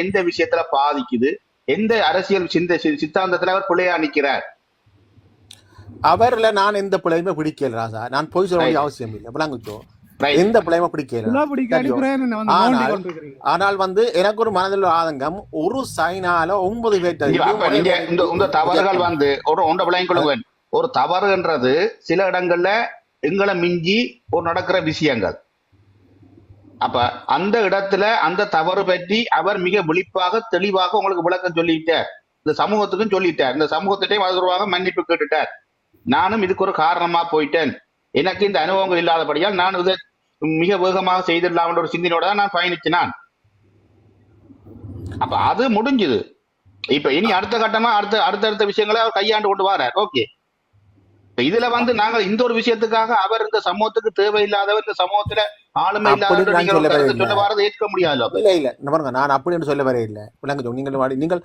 எந்த விஷயத்துல பாதிக்குது, எந்த அரசியல் சித்தாந்தத்துல அவர் பிள்ளையா நிக்கிறார். அவர்ல நான் எந்த பிள்ளையுமே பிடிக்கல ராசா. நான் போய் சொல்ல வேண்டிய ரைட் அவசியம் இல்லை. விளங்குச்சோ ரைட் எந்த பிள்ளையுமே பிடிக்கல. சுலா பிடிக்காடி சரியோ? கூட என்ன வந்து நோண்டி ஆனால் கொண்டிருக்கிறீங்க. ஆனால் வந்து எனக்கு ஒரு மனதில் உள்ள ஆதங்கம், ஒரு சைனால 9 பேர்த்தையும் அப்ப ஒரே நீங்க இந்த நேரத்தில் இந்த தவறுகள் ரிஜெக்ட் வந்து ஒன்றை விளையும் கொள்ளுவேன். ஒரு தவறுன்றது சில இடங்கள்ல எங்களை மிஞ்சி ஒரு நடக்கிற விஷயங்கள். அப்ப அந்த இடத்துல அந்த தவறு பற்றி அவர் மிக விழிப்பாக தெளிவாக உங்களுக்கு விளக்கம் சொல்லிட்டார். இந்த சமூகத்துக்கும் சொல்லிட்டார். இந்த சமூகத்திட்டையும் அதுவாக மன்னிப்பு கேட்டுட்டார். நானும் இதுக்கு ஒரு காரணமா போயிட்டேன், எனக்கு இந்த அனுபவங்கள் இல்லாதபடியால் நான் இதை மிக வேகமாக செய்திடலாம் என்ற ஒரு சிந்தனையோட தான் நான் பயணிச்சினான். அப்ப அது முடிஞ்சுது. இப்ப இனி அடுத்த கட்டமா அடுத்தடுத்த விஷயங்களை அவர் கையாண்டு கொண்டு வரார். ஓகே, இதுல வந்து நாங்கள் இந்த ஒரு விஷயத்துக்காக அவர் இந்த சமூகத்துக்கு தேவையில்லாதவர், இந்த சமூகத்துல ஆளுமை அப்படின்னு இல்லாதவர் நான் நீங்கள் ஒரு சொல்ல கருத்தை வரையில்லை. சொல்ல வாரதை ஏற்க முடியாது. இல்ல இல்ல இந்த பாருங்க, நான் அப்படி என்று சொல்ல வரையில்லை. விளங்குச்சோ நீங்கள்